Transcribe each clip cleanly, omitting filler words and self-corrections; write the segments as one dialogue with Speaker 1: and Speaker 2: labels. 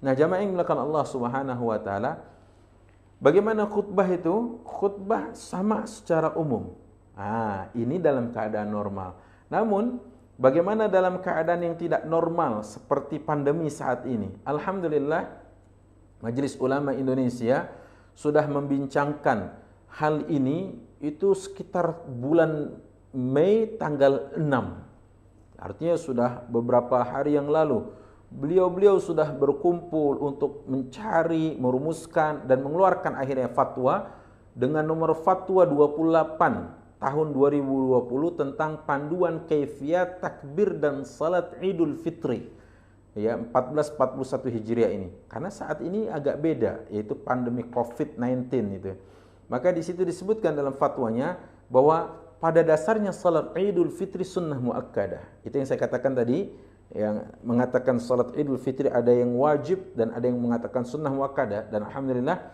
Speaker 1: Nah, jamaah yang dimuliakan Allah Subhanahu wa taala, bagaimana khutbah itu? Khutbah sama secara umum. Ini dalam keadaan normal. Namun, bagaimana dalam keadaan yang tidak normal seperti pandemi saat ini? Alhamdulillah, Majelis Ulama Indonesia sudah membincangkan hal ini itu sekitar bulan Mei tanggal 6. Artinya sudah beberapa hari yang lalu. Beliau-beliau sudah berkumpul untuk mencari, merumuskan, dan mengeluarkan akhirnya fatwa dengan nomor fatwa 28 tahun 2020 tentang panduan kaifiyat takbir dan salat Idul Fitri. Ya, 1441 Hijriah ini. Karena saat ini agak beda, yaitu pandemi COVID-19 itu. Maka di situ disebutkan dalam fatwanya bahwa pada dasarnya salat Idul Fitri sunnah muakkadah. Itu yang saya katakan tadi. Yang mengatakan salat Idul Fitri ada yang wajib dan ada yang mengatakan sunnah muakkadah, dan alhamdulillah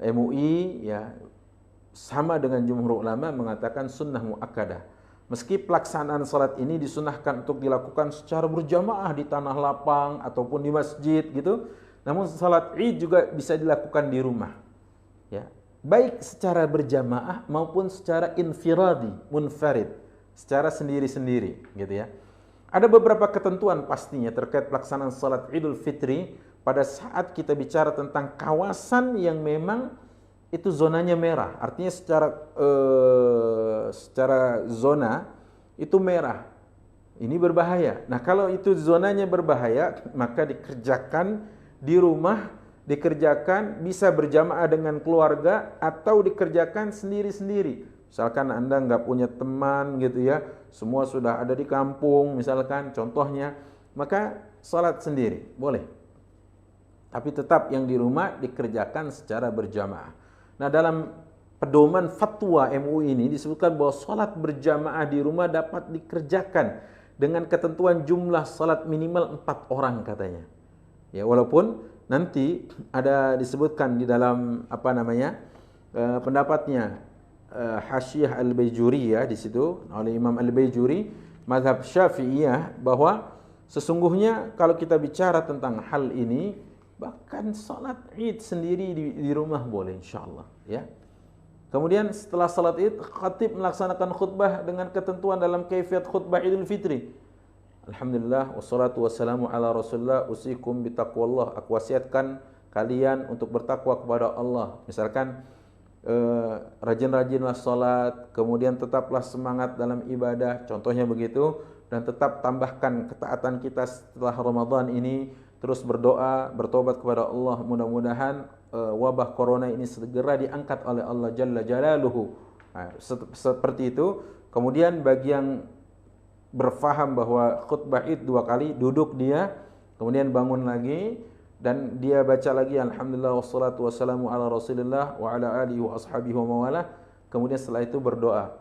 Speaker 1: MUI ya sama dengan jumhur ulama mengatakan sunnah muakkadah. Meski pelaksanaan salat ini disunahkan untuk dilakukan secara berjamaah di tanah lapang ataupun di masjid gitu, namun salat Id juga bisa dilakukan di rumah. Ya, baik secara berjamaah maupun secara infiradi, munfarid, secara sendiri-sendiri gitu ya. Ada beberapa ketentuan pastinya terkait pelaksanaan salat Idul Fitri pada saat kita bicara tentang kawasan yang memang itu zonanya merah. Artinya secara zona itu merah. Ini berbahaya. Nah, kalau itu zonanya berbahaya, maka dikerjakan di rumah, dikerjakan bisa berjamaah dengan keluarga atau dikerjakan sendiri-sendiri. Misalkan Anda nggak punya teman gitu ya, semua sudah ada di kampung misalkan contohnya, maka salat sendiri boleh. Tapi tetap yang di rumah dikerjakan secara berjamaah. Nah, dalam pedoman fatwa MUI ini disebutkan bahwa salat berjamaah di rumah dapat dikerjakan dengan ketentuan jumlah salat minimal 4 orang katanya. Ya, walaupun nanti ada disebutkan di dalam pendapatnya Hasyiah Al-Baijuri ya di situ oleh Imam Al-Baijuri mazhab Syafi'iyah bahwa sesungguhnya kalau kita bicara tentang hal ini bahkan salat Id sendiri di rumah boleh insyaallah ya. Kemudian setelah salat Id khatib melaksanakan khutbah dengan ketentuan dalam kaifiyat khutbah Idul Fitri. Alhamdulillah wassalatu wassalamu ala Rasulillah usikum bitaqwallah. Aku wasiatkan kalian untuk bertakwa kepada Allah. Misalkan rajin-rajinlah salat, kemudian tetaplah semangat dalam ibadah, contohnya begitu, dan tetap tambahkan ketaatan kita setelah Ramadan ini, terus berdoa, bertobat kepada Allah, mudah-mudahan wabah corona ini segera diangkat oleh Allah Jalla Jalaluhu. Nah, seperti itu. Kemudian bagi yang berfaham bahwa khutbah Id 2 kali, duduk dia, kemudian bangun lagi, dan dia baca lagi alhamdulillah wassalatu wassalamu ala Rasulillah wa ala alihi wa ashabihi wa mawalah. Kemudian setelah itu berdoa,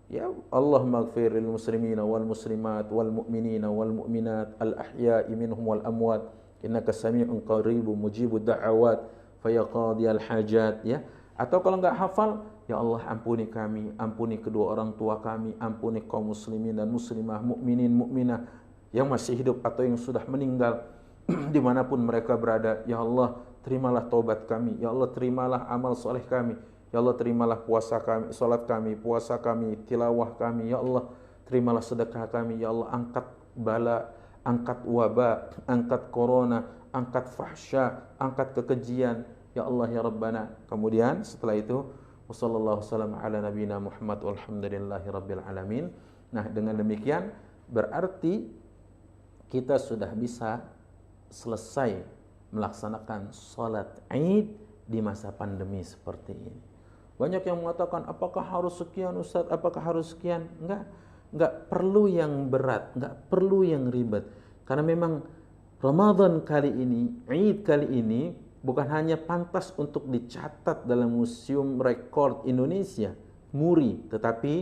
Speaker 1: ya Allah maghfir lil muslimina wal muslimat wal mu'minina wal mu'minat al ahya'i minhum wal amwat innaka sami'un qaribun mujibud da'awat fayaqadiyal hajat ya. Atau kalau enggak hafal, ya Allah ampuni kami, ampuni kedua orang tua kami, ampuni kaum muslimin dan muslimah, mukminin mukminah yang masih hidup atau yang sudah meninggal dimanapun mereka berada. Ya Allah, terimalah taubat kami. Ya Allah, terimalah amal soleh kami. Ya Allah, terimalah puasa kami, salat kami, puasa kami, tilawah kami. Ya Allah, terimalah sedekah kami. Ya Allah, angkat bala, angkat wabah, angkat corona, angkat fahsya, angkat kekejian. Ya Allah, ya Rabbana. Kemudian setelah itu, wassallallahu wasallam ala nabiyina Muhammad walhamdulillahi rabbil alamin. Nah, dengan demikian berarti kita sudah bisa selesai melaksanakan salat Id di masa pandemi seperti ini. Banyak yang mengatakan, apakah harus sekian Ustaz? Apakah harus sekian? Enggak perlu yang berat, enggak perlu yang ribet. Karena memang Ramadan kali ini, Id kali ini bukan hanya pantas untuk dicatat dalam Museum Rekor Indonesia, MURI, tetapi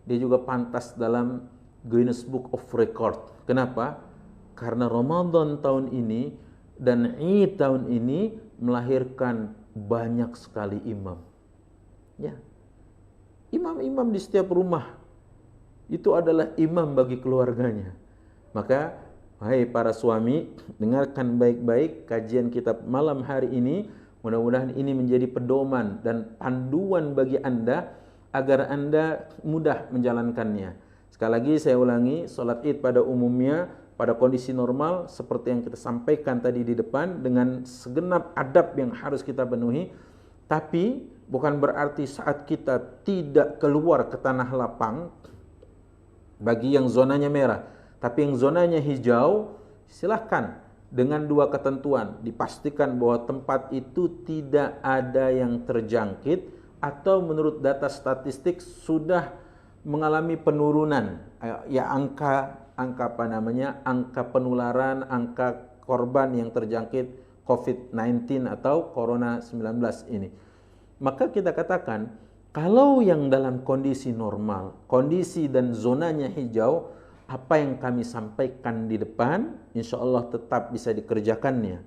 Speaker 1: dia juga pantas dalam Guinness Book of Record. Kenapa? Karena Ramadan tahun ini dan Id tahun ini melahirkan banyak sekali imam. Ya. Imam-imam di setiap rumah itu adalah imam bagi keluarganya. Maka Wahai para suami, dengarkan baik-baik kajian kita malam hari ini. Mudah-mudahan ini menjadi pedoman dan panduan bagi Anda agar Anda mudah menjalankannya. Sekali lagi saya ulangi, salat Id pada umumnya pada kondisi normal seperti yang kita sampaikan tadi di depan dengan segenap adab yang harus kita penuhi, tapi bukan berarti saat kita tidak keluar ke tanah lapang bagi yang zonanya merah, tapi yang zonanya hijau silahkan dengan dua ketentuan, dipastikan bahwa tempat itu tidak ada yang terjangkit atau menurut data statistik sudah mengalami penurunan ya angka angka penularan, angka korban yang terjangkit COVID-19 atau Corona 19 ini. Maka kita katakan kalau yang dalam kondisi normal, kondisi dan zonanya hijau, apa yang kami sampaikan di depan, insya Allah tetap bisa dikerjakannya.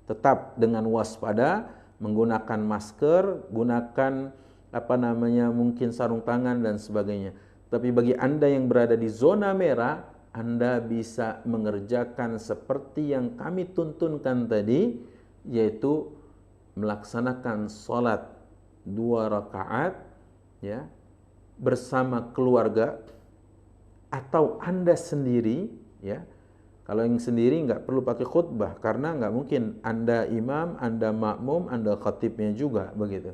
Speaker 1: Tetap dengan waspada, menggunakan masker, gunakan mungkin sarung tangan dan sebagainya. Tapi bagi Anda yang berada di zona merah, Anda bisa mengerjakan seperti yang kami tuntunkan tadi, yaitu melaksanakan sholat 2 rakaat ya bersama keluarga atau Anda sendiri ya. Kalau yang sendiri nggak perlu pakai khutbah karena nggak mungkin Anda imam, Anda makmum, Anda khatibnya juga begitu.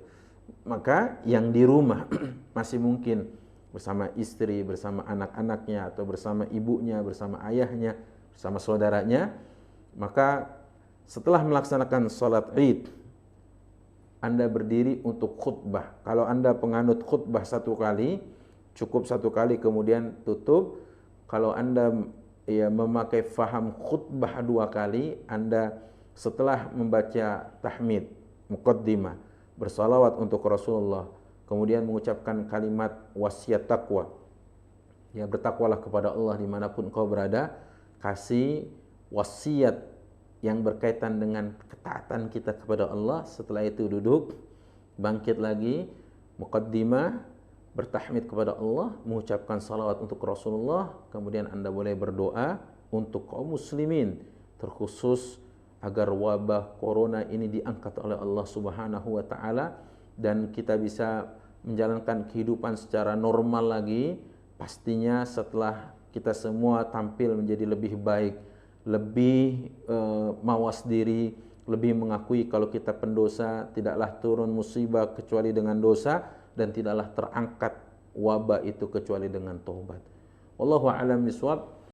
Speaker 1: Maka yang di rumah masih mungkin bersama istri, bersama anak-anaknya atau bersama ibunya, bersama ayahnya, bersama saudaranya. Maka setelah melaksanakan sholat Id, Anda berdiri untuk khutbah. Kalau Anda penganut khutbah 1 kali, cukup 1 kali kemudian tutup. Kalau Anda memakai faham khutbah 2 kali, Anda setelah membaca tahmid, muqaddimah, bersalawat untuk Rasulullah, kemudian mengucapkan kalimat wasiat takwa. Ya, bertakwalah kepada Allah dimanapun kau berada. Kasih wasiat yang berkaitan dengan ketaatan kita kepada Allah. Setelah itu duduk, bangkit lagi, muqaddimah, bertahmid kepada Allah, mengucapkan salawat untuk Rasulullah, kemudian Anda boleh berdoa untuk kaum muslimin, terkhusus agar wabah corona ini diangkat oleh Allah Subhanahu wa taala dan kita bisa menjalankan kehidupan secara normal lagi. Pastinya setelah kita semua tampil menjadi lebih baik, lebih mawas diri, lebih mengakui kalau kita pendosa, tidaklah turun musibah kecuali dengan dosa dan tidaklah terangkat wabah itu kecuali dengan taubat. Wallahu a'lam bishawab.